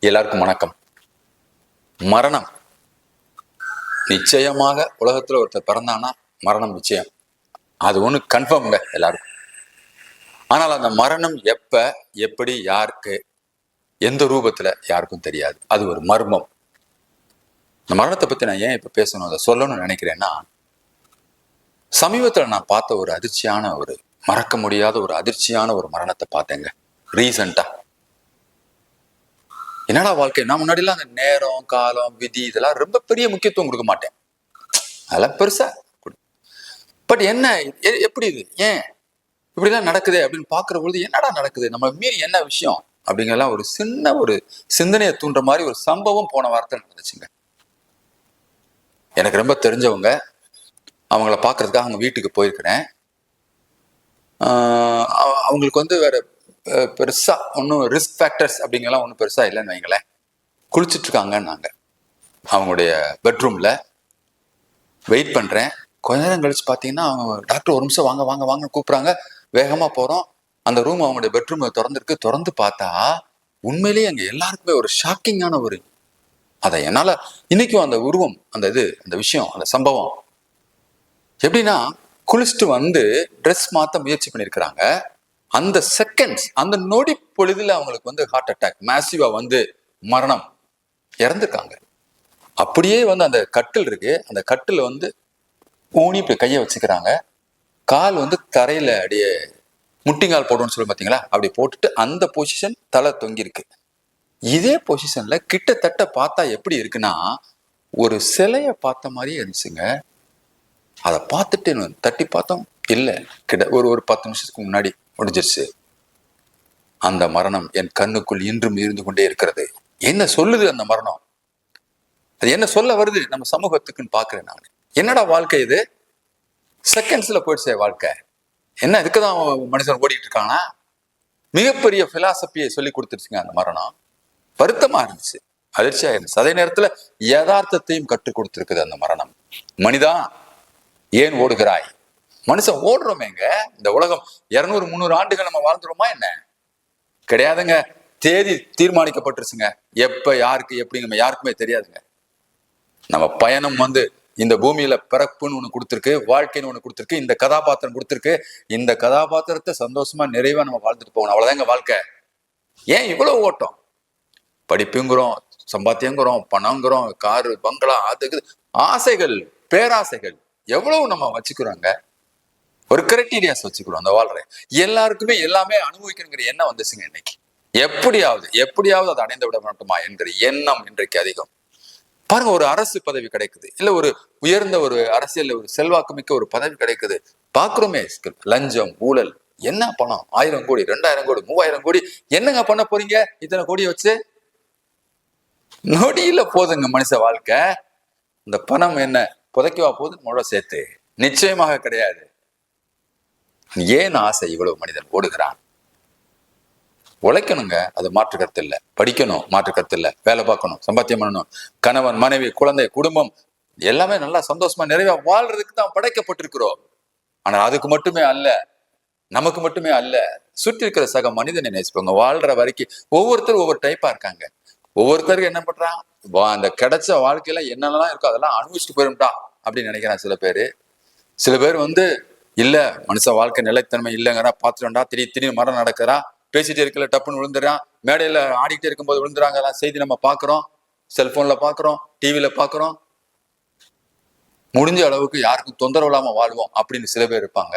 எல்லாருக்கும் வணக்கம். மரணம் நிச்சயமாக உலகத்துல ஒருத்தர் பிறந்தானா மரணம் நிச்சயம், அது ஒண்ணு கன்ஃபார்ம்ங்க எல்லாருக்கும். ஆனால் அந்த மரணம் எப்ப, எப்படி, யாருக்கு, எந்த ரூபத்துல யாருக்கும் தெரியாது. அது ஒரு மர்மம். இந்த மரணத்தை பத்தி நான் ஏன் இப்ப பேசணும், அதை சொல்லணும்னு நினைக்கிறேன்னா, சமீபத்துல நான் பார்த்த ஒரு அதிர்ச்சியான, ஒரு மறக்க முடியாத ஒரு அதிர்ச்சியான ஒரு மரணத்தை பார்த்தேங்க ரீசெண்டா. என்னடா வாழ்க்கை, நான் முன்னாடிலாம் அந்த நேரம், காலம், விதி இதெல்லாம் ரொம்ப பெரிய முக்கியத்துவம் கொடுக்க மாட்டேன், அதெல்லாம் பெருசா. பட் என்ன, எப்படி இது, ஏன் இப்படிலாம் நடக்குது அப்படின்னு பாக்குற பொழுது, என்னடா நடக்குது, நம்ம மீறி என்ன விஷயம் அப்படிங்கலாம் ஒரு சின்ன ஒரு சிந்தனையை தூண்டுற மாதிரி ஒரு சம்பவம் போன வாரத்தில் நடந்துச்சுங்க. எனக்கு ரொம்ப தெரிஞ்சவங்க, அவங்கள பாக்குறதுக்காக அவங்க வீட்டுக்கு போயிருக்கிறேன். அவங்களுக்கு வந்து வேற பெருசா ஒன்றும் ரிஸ்க் ஃபேக்டர்ஸ் அப்படிங்கலாம் ஒன்றும் பெருசா இல்லைன்னு வைங்களேன். குளிச்சுட்டு இருக்காங்கன்னாங்க அவங்களுடைய பெட்ரூம்ல. வெயிட் பண்றேன். கொஞ்ச நேரம் கழிச்சு பார்த்தீங்கன்னா, அவங்க டாக்டர் ஒரு நிமிஷம் வாங்க வாங்க வாங்க கூப்பிட்றாங்க. வேகமா போறோம். அந்த ரூம் அவங்களுடைய பெட்ரூம் திறந்துருக்கு. திறந்து பார்த்தா உண்மையிலேயே அங்கே எல்லாருக்குமே ஒரு ஷாக்கிங்கான ஒரு, அதை என்னால இன்னைக்கும் அந்த உருவம், அந்த இது, அந்த விஷயம், அந்த சம்பவம் எப்படின்னா, குளிச்சுட்டு வந்து ட்ரெஸ் மாத்த முயற்சி பண்ணியிருக்கிறாங்க. அந்த செகண்ட்ஸ், அந்த நொடி பொழுதுல அவங்களுக்கு வந்து ஹார்ட் அட்டாக் மேசிவா வந்து மரணம், இறந்துருக்காங்க. அப்படியே வந்து அந்த கட்டில் இருக்கு, அந்த கட்டில் வந்து ஊனி இப்படி கையை வச்சுக்கிறாங்க. கால் வந்து தரையில அப்படியே முட்டிங்கால் போடுவோம்னு சொல்லி பார்த்தீங்களா, அப்படி போட்டுட்டு அந்த பொசிஷன், தலை தொங்கிருக்கு. இதே பொசிஷன்ல கிட்டத்தட்ட பார்த்தா எப்படி இருக்குன்னா, ஒரு சிலையை பார்த்த மாதிரியே இருந்துச்சுங்க. அதை பார்த்துட்டு தட்டி பார்த்தோம், இல்லை ஒரு 10 நிமிஷத்துக்கு முன்னாடி முடிஞ்சிருச்சு. அந்த மரணம் என் கண்ணுக்குள் இன்றும் இருந்து கொண்டே இருக்கிறது. என்ன சொல்லுது அந்த மரணம், அது என்ன சொல்ல வருது நம்ம சமூகத்துக்குன்னு பாக்குறேன் நான். என்னடா வாழ்க்கை இது, செகண்ட்ஸ்ல போயிடுச்சே வாழ்க்கை, என்ன இதுக்குதான் மனுஷன் ஓடிட்டு இருக்கானா? மிகப்பெரிய பிலாசபியை சொல்லி கொடுத்துருச்சுங்க அந்த மரணம். வருத்தமா இருந்துச்சு, அதிர்ச்சியா இருந்துச்சு. அதே நேரத்துல யதார்த்தத்தையும் கற்றுக் கொடுத்துருக்குது அந்த மரணம். மனிதா ஏன் ஓடுகிறாய்? மனுஷன் ஓடுறோமேங்க. இந்த உலகம் 200-300 ஆண்டுகள் நம்ம வாழ்ந்துருமா என்ன? கிடையாதுங்க. தேதி தீர்மானிக்கப்பட்டுருச்சுங்க. எப்ப யாருக்கு எப்படிங்க யாருக்குமே தெரியாதுங்க. நம்ம பயணம் வந்து இந்த பூமியில பிறப்புன்னு ஒண்ணு கொடுத்துருக்கு, வாழ்க்கைன்னு ஒண்ணு கொடுத்துருக்கு, இந்த கதாபாத்திரம் கொடுத்துருக்கு. இந்த கதாபாத்திரத்தை சந்தோஷமா நிறைவா நம்ம வாழ்ந்துட்டு போகணும், அவ்வளவுதாங்க வாழ்க்கை. ஏன் இவ்வளவு ஓட்டம்? படிப்புங்கிறோம், சம்பாத்தியங்கிறோம், பணங்கிறோம், காரு, பங்களா, அதுக்கு ஆசைகள், பேராசைகள் எவ்வளவு நம்ம வச்சுக்கிறோங்க. ஒரு கிரைட்டீரியாஸ் வச்சுக்கிறோம் அந்த வாழ்ற எல்லாருக்குமே. எல்லாமே அனுபவிக்கணுங்கிற எண்ணம் வந்துச்சுங்க இன்னைக்கு. எப்படியாவது அதை அடைந்து விட மாட்டோமா என்கிற எண்ணம் இன்றைக்கு அதிகம். பாருங்க, ஒரு அரசு பதவி கிடைக்குது, இல்ல ஒரு உயர்ந்த ஒரு அரசியல் ஒரு செல்வாக்கு மிக்க ஒரு பதவி கிடைக்குது, பாக்குறோமே லஞ்சம், ஊழல், என்ன பணம், 1000 கோடி, 2000 கோடி, 3000 கோடி, என்னங்க பண்ண போறீங்க இத்தனை கோடியை வச்சு? நொடியில போதுங்க மனுஷ வாழ்க்கை. இந்த பணம் என்ன புதைக்கவா போகுது முழ சேர்த்து? நிச்சயமாக கிடையாது. ஏன் ஆசை இவ்வளவு மனிதன் ஓடுகிறான்? உழைக்கணுங்க, அது மாற்று கருத்து இல்லை. படிக்கணும், மாற்று கருத்து இல்லை. வேலை பார்க்கணும், சம்பாத்தியம் பண்ணணும், கணவன், மனைவி, குழந்தை, குடும்பம் எல்லாமே நல்லா சந்தோஷமா நிறைவா வாழ்றதுக்கு தான் படைக்கப்பட்டிருக்கிறோம். ஆனா அதுக்கு மட்டுமே அல்ல, நமக்கு மட்டுமே அல்ல, சுற்றி இருக்கிற சக மனிதனை நேசிப்பாங்க. வாழ்ற வரைக்கும் ஒவ்வொருத்தரும் ஒவ்வொரு டைப்பா இருக்காங்க. ஒவ்வொருத்தருக்கு என்ன பண்றான், அந்த கிடைச்ச வாழ்க்கையில என்னென்னலாம் இருக்கோ அதெல்லாம் அனுபவிச்சுட்டு போயிரும்டா அப்படின்னு நினைக்கிறான் சில பேரு. சில பேர் வந்து இல்ல, மனுஷ வாழ்க்கை நிலைத்தன்மை இல்லைங்கிறா, பாத்துட்டா திடீர்னு மரம் நடக்கிறா, பேசிட்டே இருக்கல டப்புன்னு விழுந்துறான், மேடையில ஆடிக்கிட்டே இருக்கும்போது விழுந்துறாங்க, செய்தி நம்ம பாக்குறோம், செல்போன்ல பாக்குறோம், டிவியில பாக்குறோம். முடிஞ்ச அளவுக்கு யாருக்கும் தொந்தரவு இல்லாம வாழ்வோம் அப்படின்னு சில பேர் இருப்பாங்க.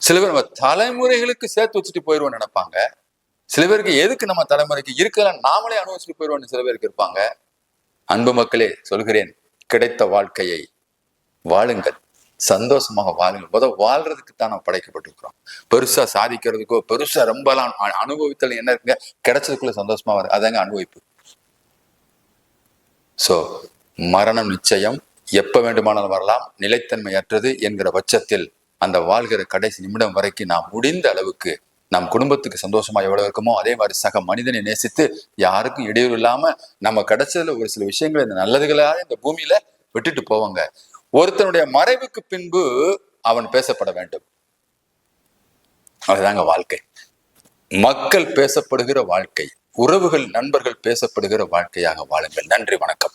சில பேர் நம்ம தலைமுறைகளுக்கு சேர்த்து வச்சுட்டு போயிடுவோம் நினைப்பாங்க. சில பேருக்கு எதுக்கு நம்ம தலைமுறைக்கு இருக்கலாம், நாமளே அனுபவிச்சுட்டு போயிடுவோம்னு சில பேருக்கு இருப்பாங்க. அன்பு மக்களே சொல்கிறேன், கிடைத்த வாழ்க்கையை வாழுங்கள், சந்தோஷமாக வாழுங்கள். முதல் வாழ்றதுக்கு தான் நம்ம படைக்கப்பட்டிருக்கிறோம். பெருசா சாதிக்கிறதுக்கோ, பெருசா ரொம்பலாம் அனுபவித்தல் என்ன இருக்குங்க, கிடைச்சதுக்குள்ள சந்தோஷமா வரும், அதாங்க அனுபவிப்பு. சோ மரணம் நிச்சயம், எப்ப வேண்டுமானாலும் வரலாம், நிலைத்தன்மையற்றது என்கிற பட்சத்தில் அந்த வாழ்கிற கடைசி நிமிடம் வரைக்கும் நாம் முடிந்த அளவுக்கு நம் குடும்பத்துக்கு சந்தோஷமா எவ்வளவு இருக்குமோ அதே மாதிரி சக மனிதனை நேசித்து யாருக்கும் இடையூறு இல்லாம நம்ம கிடைச்சதுல ஒரு சில விஷயங்களை, இந்த நல்லதுகளாக இந்த பூமியில விட்டுட்டு போவாங்க. ஒருத்தனுடைய மறைவுக்கு பின்பு அவன் பேசப்பட வேண்டும், அதுதாங்க வாழ்க்கை. மக்கள் பேசப்படுகிற வாழ்க்கை, உறவுகள் நண்பர்கள் பேசப்படுகிற வாழ்க்கையாக வாழுங்கள். நன்றி, வணக்கம்.